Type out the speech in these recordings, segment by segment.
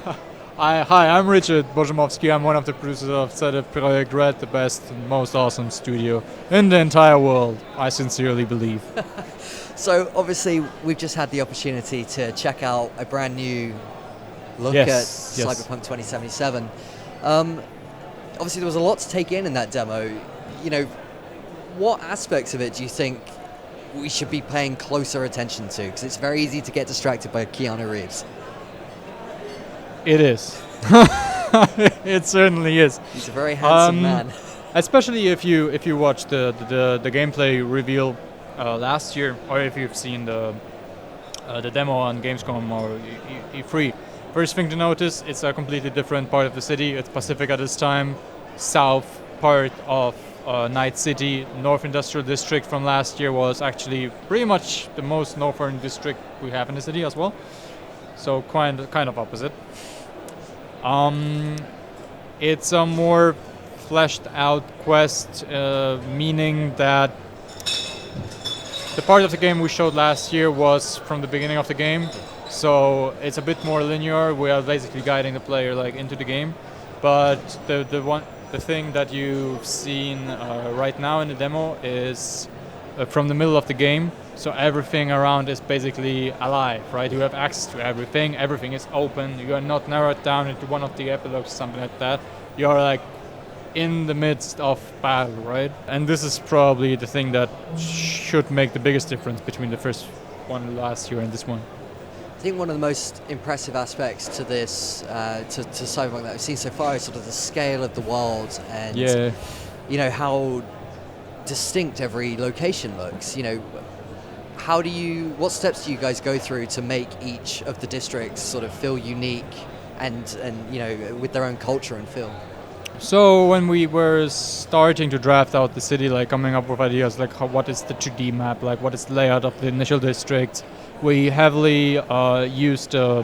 Hi, I'm Richard Borzymowski. I'm one of the producers of CD Projekt Red, the best and most awesome studio in the entire world, I sincerely believe. So obviously we've just had the opportunity to check out a brand new look Yes, at yes. Cyberpunk 2077. Obviously there was a lot to take in that demo. You know, what aspects of it do you think we should be paying closer attention to? Because it's very easy to get distracted by Keanu Reeves. It is. It certainly is. He's a very handsome Um, man. Especially if you watch the gameplay reveal last year, or if you've seen the demo on Gamescom or E3. First thing to notice, it's a completely different part of the city. It's Pacific at this time, south part of Night City. North Industrial District from last year was actually pretty much the most northern district we have in the city as well. So kind of opposite. It's a more fleshed out quest, meaning that the part of the game we showed last year was from the beginning of the game, so it's a bit more linear. We are basically guiding the player like into the game, but the thing that you've seen right now in the demo is from the middle of the game. So everything around is basically alive, right? You have access to everything. Everything is open. You are not narrowed down into one of the epilogues, something like that. You are like in the midst of battle, right? And this is probably the thing that should make the biggest difference between the first one last year and this one. I think one of the most impressive aspects to this, to Cyberpunk that I've seen so far is sort of the scale of the world and Yeah. you know how distinct every location looks. You know, what steps do you guys go through to make each of the districts sort of feel unique and you know with their own culture and feel? So when we were starting to draft out the city, like coming up with ideas like what is the 2D map, like what is the layout of the initial districts, we heavily used the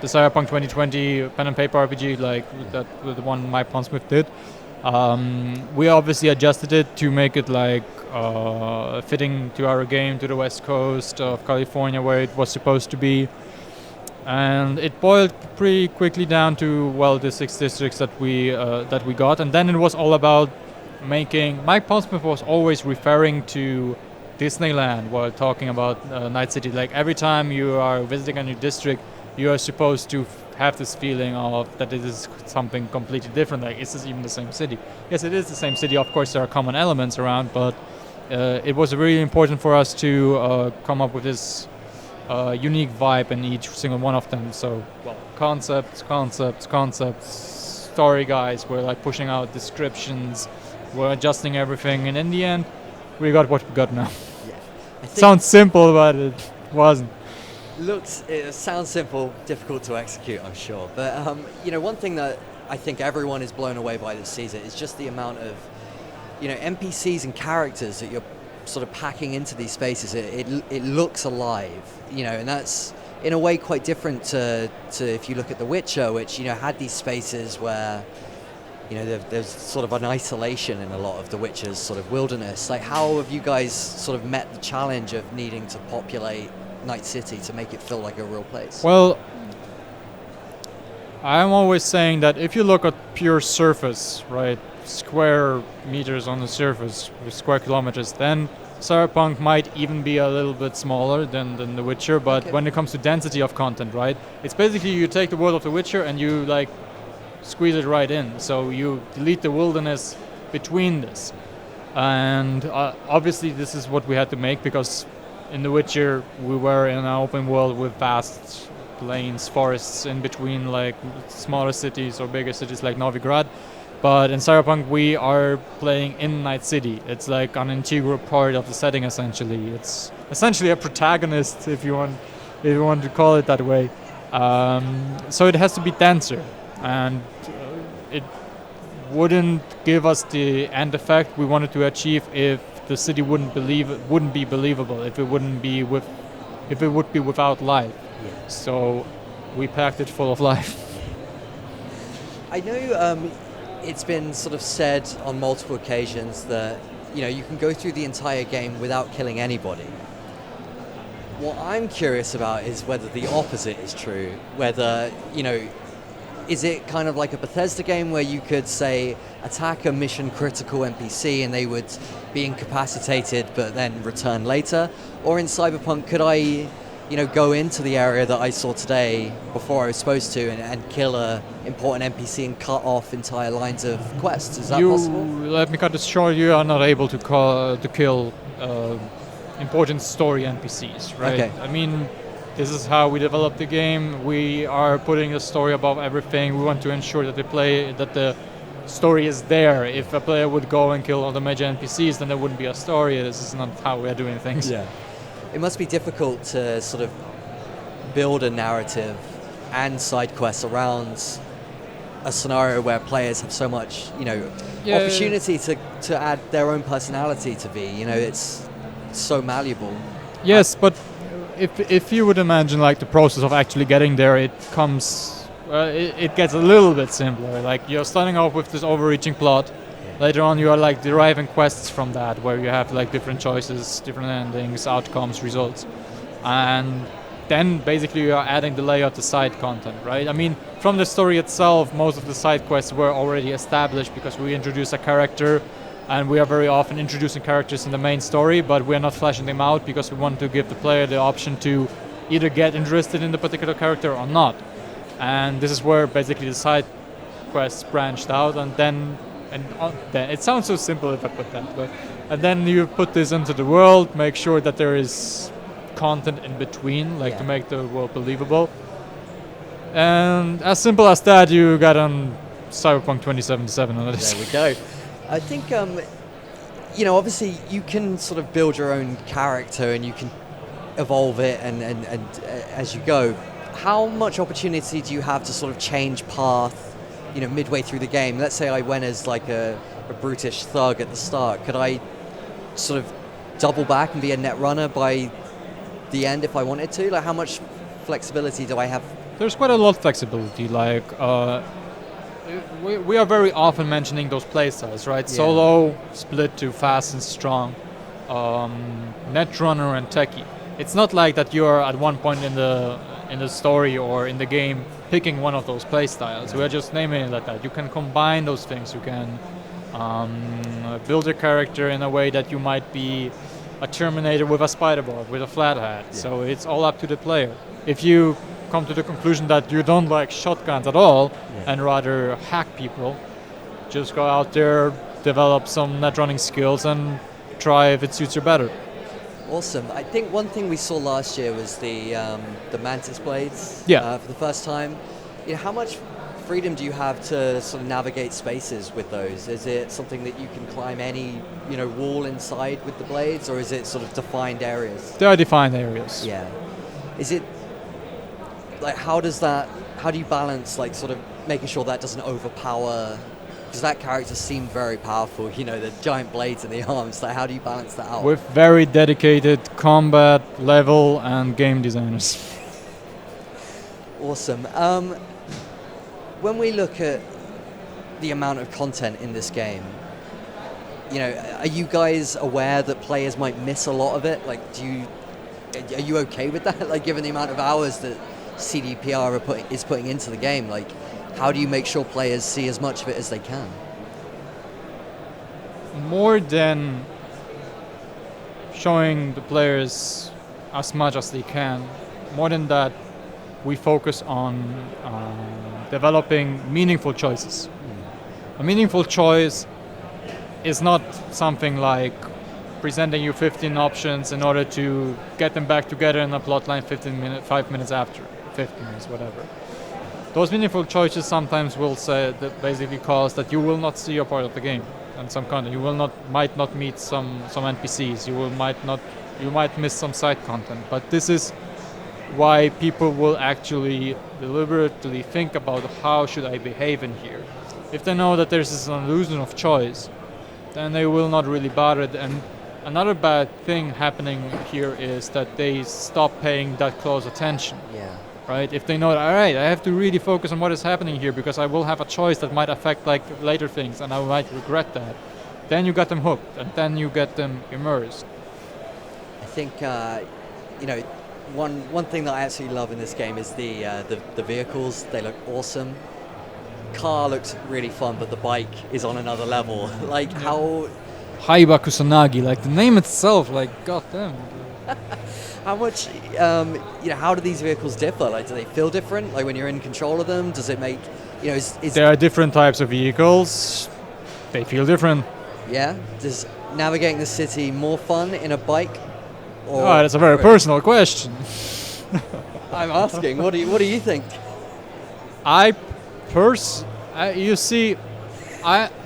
Cyberpunk 2020 pen and paper RPG, like the one Mike Pondsmith did. We obviously adjusted it to make it like fitting to our game, to the west coast of California where it was supposed to be. And it boiled pretty quickly down to, well, the 6 districts that we got. And then it was all about making... Mike Pondsmith was always referring to Disneyland while talking about Night City. Like every time you are visiting a new district, you are supposed to have this feeling of that it is something completely different. Like, is this even the same city? Yes, it is the same city. Of course, there are common elements around, but it was really important for us to come up with this unique vibe in each single one of them. So, well, concepts, story guys, we're like pushing out descriptions, we're adjusting everything, and in the end, we got what we got now. Yeah. Sounds simple, but it wasn't. It sounds simple, difficult to execute, I'm sure. But you know, one thing that I think everyone is blown away by this season is just the amount of, you know, NPCs and characters that you're sort of packing into these spaces. It looks alive, you know, and that's in a way quite different to if you look at The Witcher, which, you know, had these spaces where, you know, there's sort of an isolation in a lot of The Witcher's sort of wilderness. Like, how have you guys sort of met the challenge of needing to populate Night City to make it feel like a real place? Well, I'm always saying that if you look at pure surface, right, square meters on the surface, square kilometers, then Cyberpunk might even be a little bit smaller than The Witcher, but Okay. when it comes to density of content, right, it's basically you take the world of The Witcher and you like squeeze it right in. So you delete the wilderness between this. And obviously this is what we had to make, because in The Witcher we were in an open world with vast plains, forests in between like smaller cities or bigger cities like Novigrad. But in Cyberpunk we are playing in Night City. It's like an integral part of the setting essentially. It's essentially a protagonist if you want to call it that way. So it has to be denser, and it wouldn't give us the end effect we wanted to achieve if the city wouldn't be believable, if it would be without life. Yeah. So we packed it full of life. I know it's been sort of said on multiple occasions that, you know, you can go through the entire game without killing anybody. What I'm curious about is whether the opposite is true. Whether, is it kind of like a Bethesda game where you could, say, attack a mission critical NPC and they would be incapacitated but then return later? Or in Cyberpunk, could I, go into the area that I saw today before I was supposed to and kill a important NPC and cut off entire lines of quests? Is that possible? Let me cut this short. You are not able to kill important story NPCs, right? Okay. I mean, this is how we develop the game. We are putting the story above everything. We want to ensure that the story is there. If a player would go and kill all the major NPCs, then there wouldn't be a story. This is not how we are doing things. Yeah. It must be difficult to sort of build a narrative and side quests around a scenario where players have so much, opportunity to add their own personality to V. It's so malleable. Yes, but if you would imagine like the process of actually getting there, it gets a little bit simpler. Like you're starting off with this overreaching plot. Later on, you are like deriving quests from that, where you have like different choices, different endings, outcomes, results, and then basically you are adding the layer of the side content, right? I mean, from the story itself, most of the side quests were already established because we introduce a character. And we are very often introducing characters in the main story, but we are not fleshing them out because we want to give the player the option to either get interested in the particular character or not. And this is where basically the side quests branched out, and then it sounds so simple if I put that, and then you put this into the world, make sure that there is content in between, to make the world believable. And as simple as that, you got on Cyberpunk 2077 on it. There we go. I think, obviously you can sort of build your own character and you can evolve it and as you go. How much opportunity do you have to sort of change path, midway through the game? Let's say I went as like a brutish thug at the start. Could I sort of double back and be a net runner by the end if I wanted to? Like, how much flexibility do I have? There's quite a lot of flexibility. We are very often mentioning those playstyles, right? Yeah. Solo, split to fast and strong, netrunner and techie. It's not like that you are at one point in the story or in the game picking one of those playstyles. We are just naming it like that. You can combine those things. You can build a character in a way that you might be a Terminator with a spider board, with a flat hat. Yeah. So it's all up to the player. If you come to the conclusion that you don't like shotguns at all and rather hack people, just go out there, develop some net running skills and try if it suits you better. Awesome. I think one thing we saw last year was the Mantis blades for the first time. How much freedom do you have to sort of navigate spaces with those? Is it something that you can climb any wall inside with the blades, or is it sort of defined areas? There are defined areas. Yeah. Is it like how do you balance like sort of making sure that doesn't overpower? Because that character seemed very powerful, the giant blades in the arms. Like, how do you balance that out? With very dedicated combat, level, and game designers. Awesome. When we look at the amount of content in this game, are you guys aware that players might miss a lot of it? Like, are you okay with that? Like, given the amount of hours that CDPR is putting into the game, like, how do you make sure players see as much of it as they can? More than showing the players as much as they can, more than that, we focus on developing meaningful choices. A meaningful choice is not something like presenting you 15 options in order to get them back together in a plotline 5 minutes after, 15 minutes, whatever. Those meaningful choices sometimes will say that basically cause that you will not see a part of the game and some content. You might not meet some NPCs. You might miss some side content. But this is why people will actually deliberately think about how should I behave in here. If they know that there's an illusion of choice, then they will not really bother. And another bad thing happening here is that they stop paying that close attention. Yeah. Right? If they know, all right, I have to really focus on what is happening here because I will have a choice that might affect like later things and I might regret that. Then you got them hooked and then you get them immersed. I think, one thing that I absolutely love in this game is the vehicles. They look awesome. Car looks really fun, but the bike is on another level. Like how Haiba Kusanagi, like the name itself, like goddamn. how much how do these vehicles differ? Like, do they feel different? Like when you're in control of them, does it make is There are different types of vehicles. They feel different. yeah? Does navigating the city more fun in a bike? Or Oh, that's a very personal question. I'm asking. What do you think? You see,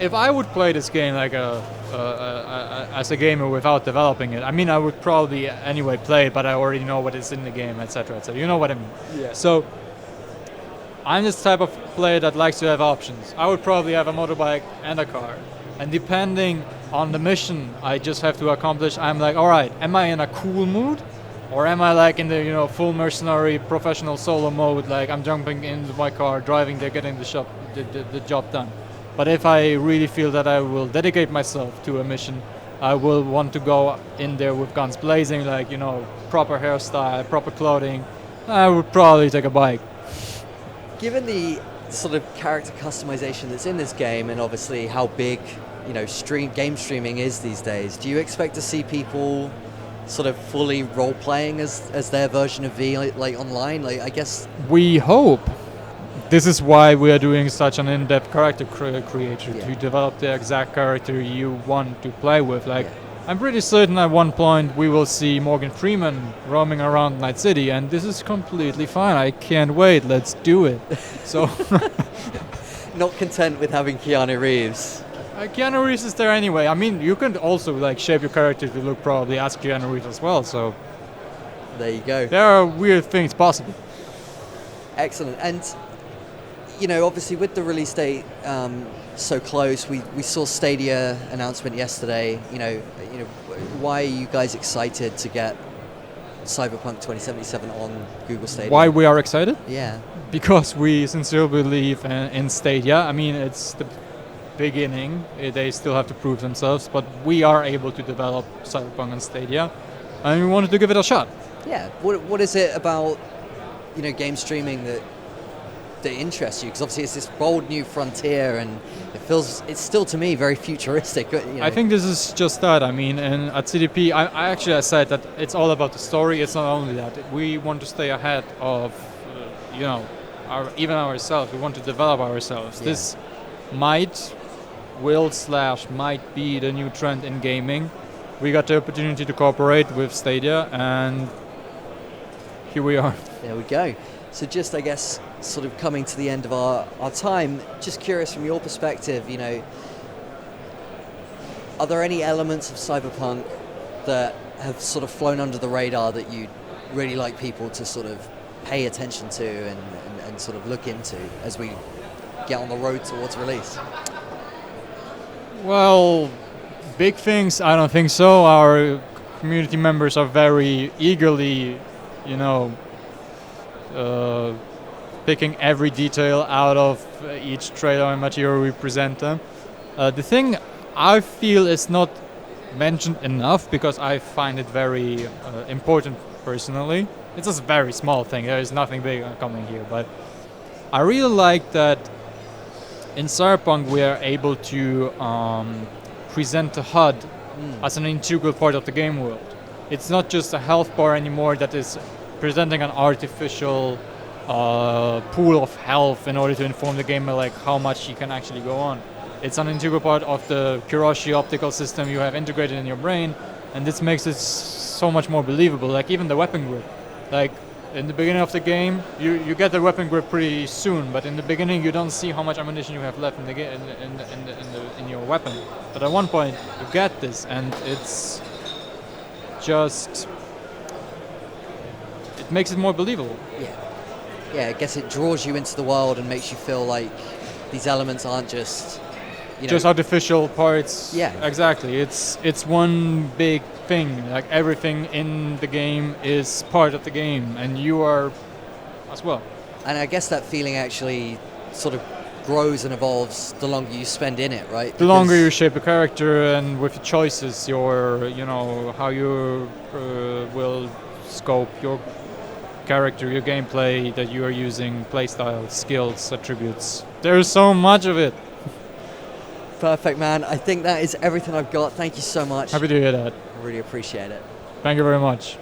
if I would play this game like as a gamer without developing it, I mean, I would probably anyway play it, but I already know what is in the game, etc., etc. You know what I mean? Yeah. So, I'm this type of player that likes to have options. I would probably have a motorbike and a car, and depending on the mission I just have to accomplish, I'm like, all right, am I in a cool mood? Or am I like in the full mercenary professional solo mode, like I'm jumping into my car, driving there, getting the job done. But if I really feel that I will dedicate myself to a mission, I will want to go in there with guns blazing, like proper hairstyle, proper clothing. I would probably take a bike. Given the sort of character customization that's in this game, and obviously how big game streaming is these days, do you expect to see people sort of fully role playing as their version of V like online? Like, I guess we hope. This is why we are doing such an in-depth character creator, to develop the exact character you want to play with. Like, I'm pretty certain at one point we will see Morgan Freeman roaming around Night City, and this is completely fine. I can't wait. Let's do it. So, not content with having Keanu Reeves. Keanu Reeves is there anyway. I mean, you can also like shape your character to look probably as Keanu Reeves as well. So there you go. There are weird things possible. Excellent. And obviously with the release date so close, we saw Stadia announcement yesterday. Why are you guys excited to get Cyberpunk 2077 on Google Stadia? Why we are excited? Yeah. Because we sincerely believe in Stadia. I mean, it's the beginning. They still have to prove themselves, but we are able to develop Cyberpunk on Stadia, and we wanted to give it a shot. Yeah. What is it about game streaming that interests you? Because obviously it's this bold new frontier, and it's still to me very futuristic. I think this is just that. I mean, and at CDP, I said that it's all about the story. It's not only that. We want to stay ahead of even ourselves. We want to develop ourselves. Yeah. This might be the new trend in gaming. We got the opportunity to cooperate with Stadia, and here we are. There we go. So just, I guess, sort of coming to the end of our time, just curious from your perspective, are there any elements of Cyberpunk that have sort of flown under the radar that you'd really like people to sort of pay attention to and sort of look into as we get on the road towards release? Well, big things, I don't think so. Our community members are very eagerly, picking every detail out of each trailer and material we present them. The thing I feel is not mentioned enough, because I find it very important personally. It's just a very small thing. There is nothing big coming here, but I really like that in Cyberpunk we are able to present the HUD as an integral part of the game world. It's not just a health bar anymore that is presenting an artificial pool of health in order to inform the gamer like how much he can actually go on. It's an integral part of the Kiroshi optical system you have integrated in your brain, and this makes it so much more believable. Like even the weapon grip. Like in the beginning of the game, you get the weapon grip pretty soon, but in the beginning you don't see how much ammunition you have left in the in your weapon. But at one point you get this, and it's just it makes it more believable. Yeah, I guess it draws you into the world and makes you feel like these elements aren't just artificial parts. Yeah, exactly. It's one big thing. Like everything in the game is part of the game, and you are as well. And I guess that feeling actually sort of grows and evolves the longer you spend in it, right? The longer you shape a character, and with choices, how you will scope your character, your gameplay that you are using, playstyle, skills, attributes. There's so much of it. Perfect, man. I think that is everything I've got. Thank you so much. Happy to hear that. I really appreciate it. Thank you very much.